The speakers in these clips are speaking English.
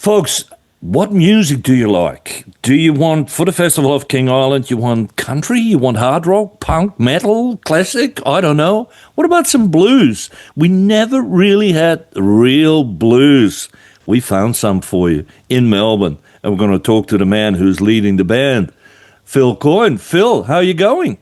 Folks, what music do you like? Do you want, for the Festival of King Island, you want country, you want hard rock, punk, metal, classic? I don't know. What about some blues? We never really had real blues. We found some for you in Melbourne, and we're going to talk to the man who's leading the band, Phil Coyne. Phil, how are you going?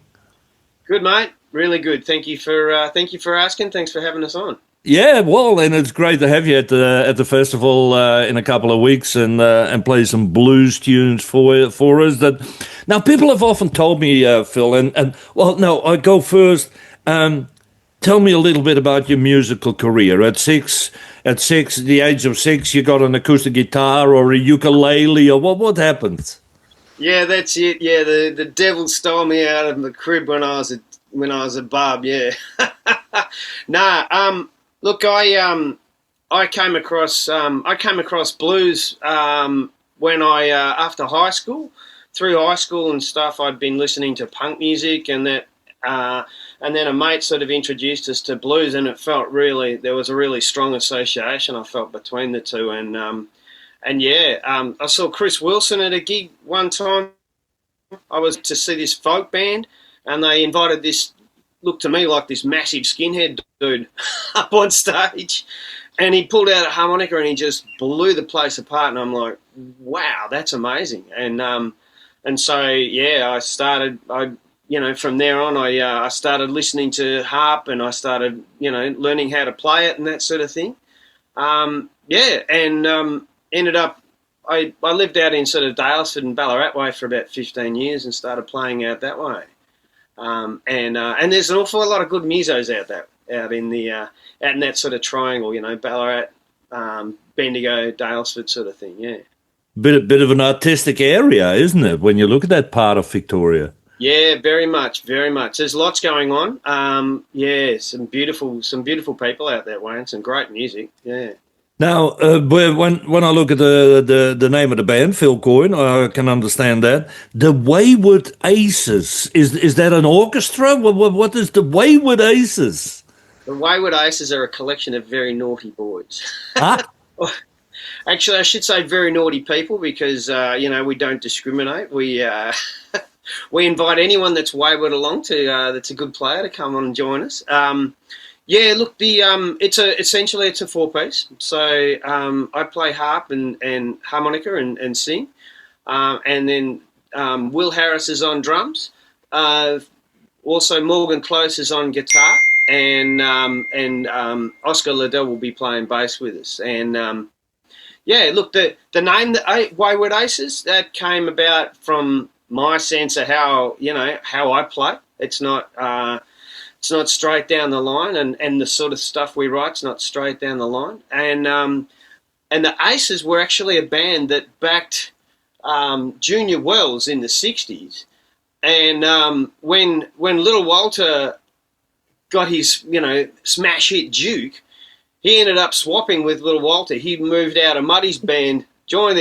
Good, mate. Really good. Thank you for asking. Thanks for having us on. Yeah, well, and it's great to have you at the festival in a couple of weeks and play some blues tunes for us. That now people have often told me, Phil, and well, no, I go first. Tell me a little bit about your musical career. The age of 6, you got an acoustic guitar or a ukulele, or what happened? Yeah, that's it. Yeah, the devil stole me out of the crib when I was a bub. Yeah. Nah. Look, I came across blues when I after high school. Through high school and stuff, I'd been listening to punk music, and then a mate sort of introduced us to blues, and there was a really strong association I felt between the two, I saw Chris Wilson at a gig one time. I was to see this folk band, and they invited this, looked to me like this massive skinhead dude up on stage, and he pulled out a harmonica and he just blew the place apart, and I'm like, wow, that's amazing. And so yeah, from there on I started listening to harp, and I started learning how to play it and that sort of thing. Ended up I lived out in sort of Daylesford and Ballarat way for about 15 years and started playing out that way. And there's an awful lot of good musos out in that sort of triangle, Ballarat, Bendigo, Daylesford sort of thing. Yeah. Bit of an artistic area, isn't it? When you look at that part of Victoria. Yeah, very much, very much. There's lots going on. Some beautiful people out that way, and some great music. Yeah. Now, when I look at the name of the band, Phil Coyne, I can understand that. The Wayward Aces, is that an orchestra? What is the Wayward Aces? The Wayward Aces are a collection of very naughty boys. Ah. Actually, I should say very naughty people, because we don't discriminate. We we invite anyone that's wayward along that's a good player to come on and join us. Yeah, look, essentially it's a 4-piece. So I play harp and harmonica and sing, and then Will Harris is on drums. Also, Morgan Close is on guitar, and Oscar Liddell will be playing bass with us. And look, the name Wayward Aces, that came about from my sense of how I play. It's not straight down the line, and the sort of stuff we write's not straight down the line. And the Aces were actually a band that backed Junior Wells in the 60s. And when Little Walter got his smash hit Duke, he ended up swapping with Little Walter. He moved out of Muddy's band, joined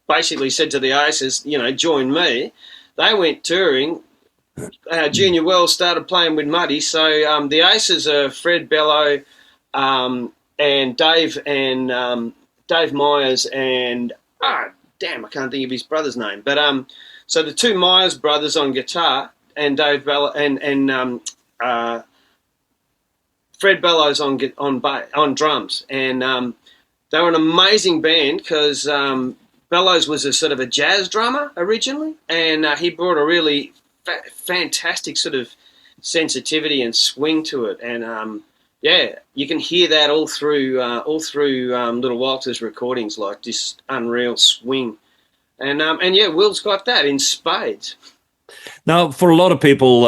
basically said to the Aces, join me. They went touring. Junior Wells started playing with Muddy, so the Aces are Fred Bello, and Dave Myers, and I can't think of his brother's name, but so the two Myers brothers on guitar, and Dave Bello and Fred Bellows on drums, and they were an amazing band because Bellows was a sort of a jazz drummer originally, and he brought a really fantastic sort of sensitivity and swing to it, and you can hear that all through Little Walter's recordings, like this unreal swing, and Will's got that in spades. Now, for a lot of people,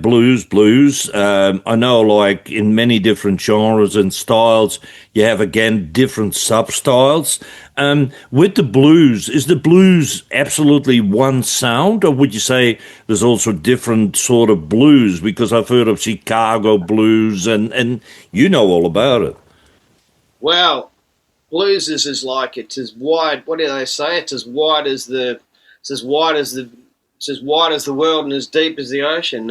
blues. I know, like in many different genres and styles, you have again different sub-styles. With the blues, is the blues absolutely one sound, or would you say there's also different sort of blues? Because I've heard of Chicago blues, and you know all about it. Well, blues is it's as wide. What do they say? It's as wide as the world and as deep as the ocean.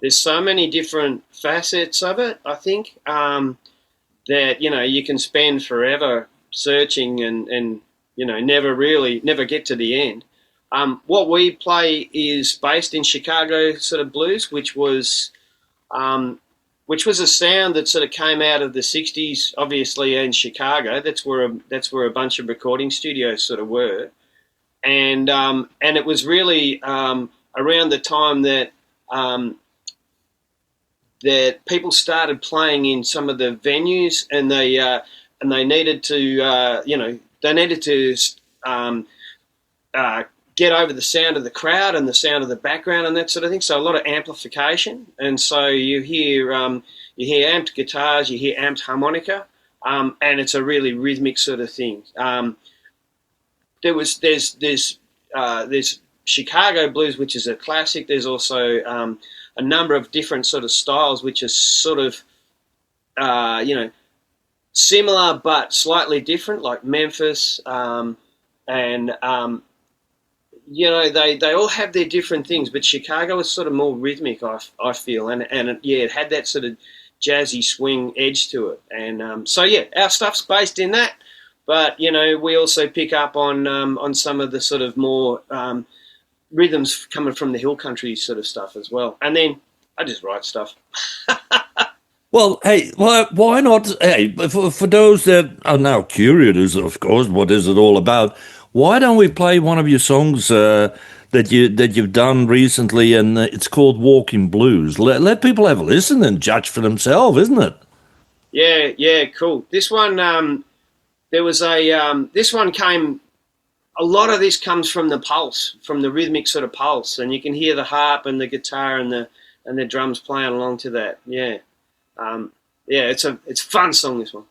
There's so many different facets of it, I think, that you can spend forever searching and never get to the end. What we play is based in Chicago sort of blues, which was a sound that sort of came out of the '60s, obviously in Chicago. That's where a bunch of recording studios sort of were, and it was really around the time that that people started playing in some of the venues, and they needed to get over the sound of the crowd and the sound of the background and that sort of thing. So a lot of amplification, and so you hear amped guitars, you hear amped harmonica, and it's a really rhythmic sort of thing. There's Chicago blues, which is a classic. There's also a number of different sort of styles, which are sort of similar but slightly different, like Memphis, and they all have their different things, but Chicago is sort of more rhythmic, I feel, and it had that sort of jazzy swing edge to it, and our stuff's based in that, but we also pick up on some of the sort of more rhythms coming from the hill country sort of stuff as well, and then I just write stuff. Well, hey, why not? Hey, for those that are now curious, of course, what is it all about? Why don't we play one of your songs that you've done recently, and it's called "Walking Blues"? Let people have a listen and judge for themselves, isn't it? Yeah, cool. This one, this one came. A lot of this comes from the pulse, from the rhythmic sort of pulse, and you can hear the harp and the guitar and the drums playing along to that. Yeah. It's a fun song, this one.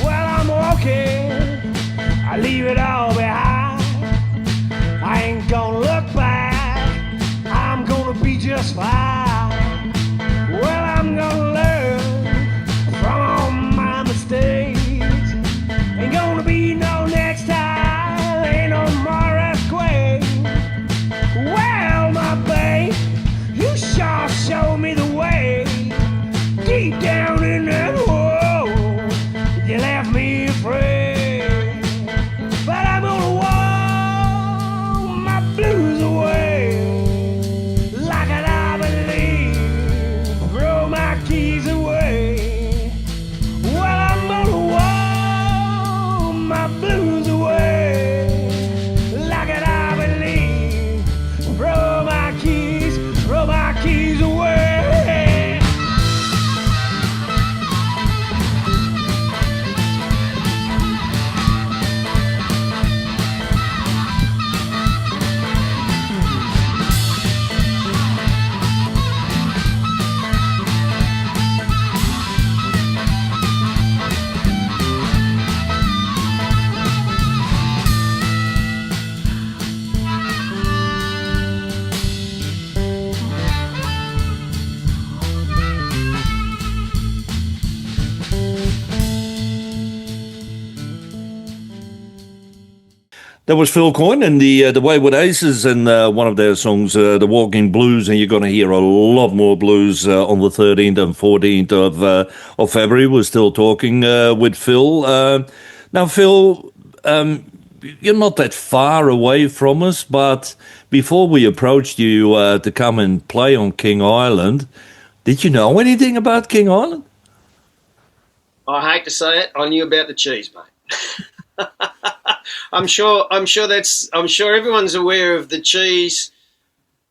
Well, I'm walking, I leave it all behind. I ain't gonna look back, I'm gonna be just fine. Well, I'm gonna learn from all my mistakes. Ain't gonna be no next time, ain't no more earthquake. Well, my babe, you sure showed me the way. Deep down in that hole, you left me afraid. But I'm gonna walk my blues away, like it I believe, throw my keys away. Well, I'm gonna walk my blues away, like it I believe, throw my keys away. That was Phil Coyne and the Wayward Aces, and one of their songs, "The Walking Blues," and you're going to hear a lot more blues on the 13th and 14th of February. We're still talking with Phil. Now, Phil, you're not that far away from us, but before we approached you to come and play on King Island, did you know anything about King Island? I hate to say it, I knew about the cheese, mate. I'm sure everyone's aware of the cheese,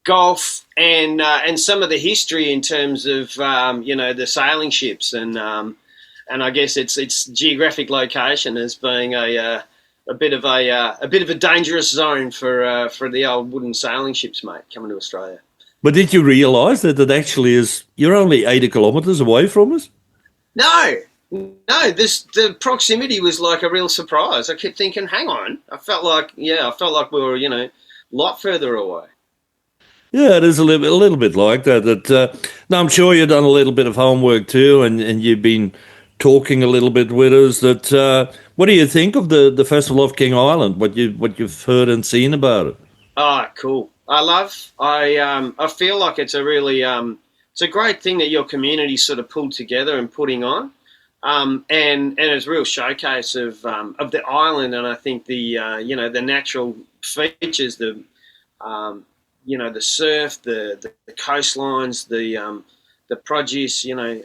golf, and some of the history in terms of the sailing ships, and I guess its geographic location as being a bit of a dangerous zone for the old wooden sailing ships, mate, coming to Australia. But did you realise that it actually is? You're only 80 kilometres away from us. No. The proximity was like a real surprise. I kept thinking, hang on. I felt like we were, a lot further away. Yeah, it is a little bit like that. Now, I'm sure you've done a little bit of homework too, and you've been talking a little bit with us. What do you think of the Festival of King Island? What you've heard and seen about it? Oh, cool. I feel like it's a really it's a great thing that your community sort of pulled together and putting on. And it's a real showcase of the island, and I think the natural features, the surf, the coastlines, the produce, yeah,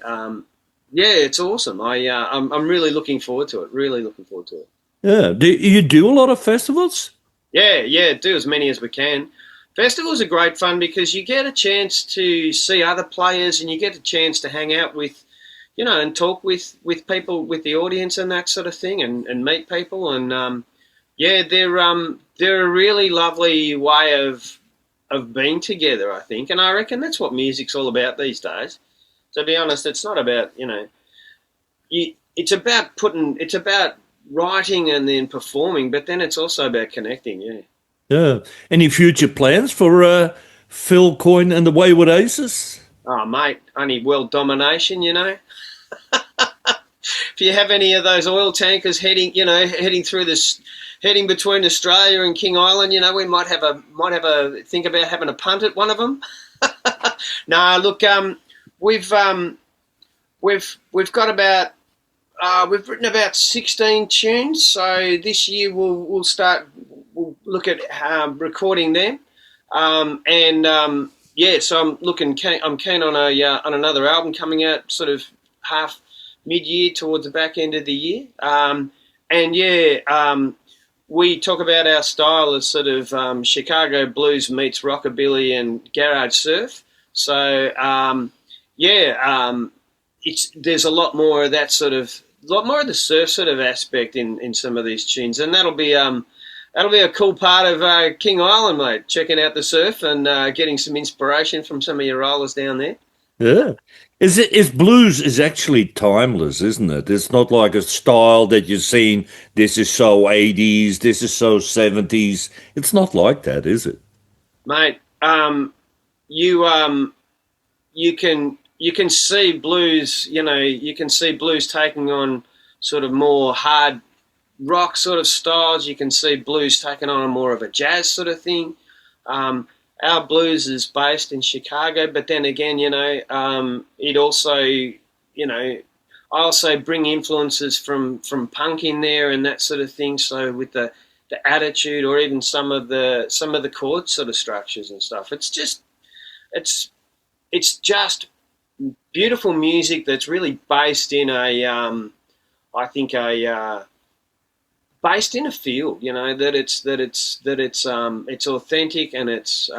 it's awesome. I'm really looking forward to it. Really looking forward to it. Yeah. Do you do a lot of festivals? Yeah, do as many as we can. Festivals are great fun because you get a chance to see other players, and you get a chance to hang out with, and talk with people, with the audience and that sort of thing, and meet people. And yeah, they're a really lovely way of being together, I think. And I reckon that's what music's all about these days. To be honest, it's not about, it's about writing and then performing, but then it's also about connecting, yeah. Yeah. Any future plans for Phil Coyne and the Wayward Aces? Oh, mate, only world domination, If you have any of those oil tankers heading between Australia and King Island, we might have a think about having a punt at one of them. No, look, we've got about we've written about 16 tunes, so this year we'll look at recording them, yeah. So I'm keen on another album coming out sort of half mid-year towards the back end of the year, we talk about our style as sort of Chicago blues meets rockabilly and garage surf. So there's a lot more of that a lot more of the surf sort of aspect in some of these tunes, and that'll be a cool part of King Island, mate. Checking out the surf and getting some inspiration from some of your rollers down there. Yeah. Blues is actually timeless, isn't it? It's not like a style that you've seen, this is so 80s, this is so 70s. It's not like that, is it? Mate, you can see blues, you can see blues taking on sort of more hard rock sort of styles. You can see blues taking on a more of a jazz sort of thing. Our blues is based in Chicago, but then again, it also, I also bring influences from punk in there and that sort of thing. So with the attitude, or even some of the chord sort of structures and stuff, it's just beautiful music that's really based in based in a field, it's authentic, and it's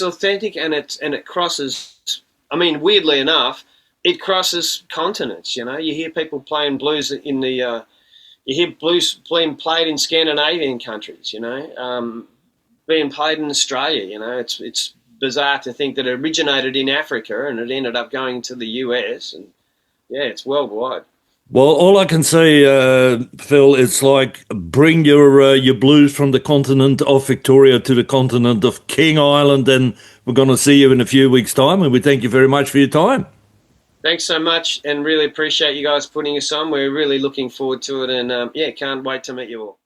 authentic, and it crosses. I mean, weirdly enough, it crosses continents. You hear people playing blues you hear blues being played in Scandinavian countries. Being played in Australia. It's bizarre to think that it originated in Africa and it ended up going to the US, and yeah, it's worldwide. Well, all I can say, Phil, it's like bring your blues from the continent of Victoria to the continent of King Island, and we're going to see you in a few weeks' time, and we thank you very much for your time. Thanks so much, and really appreciate you guys putting us on. We're really looking forward to it, and can't wait to meet you all.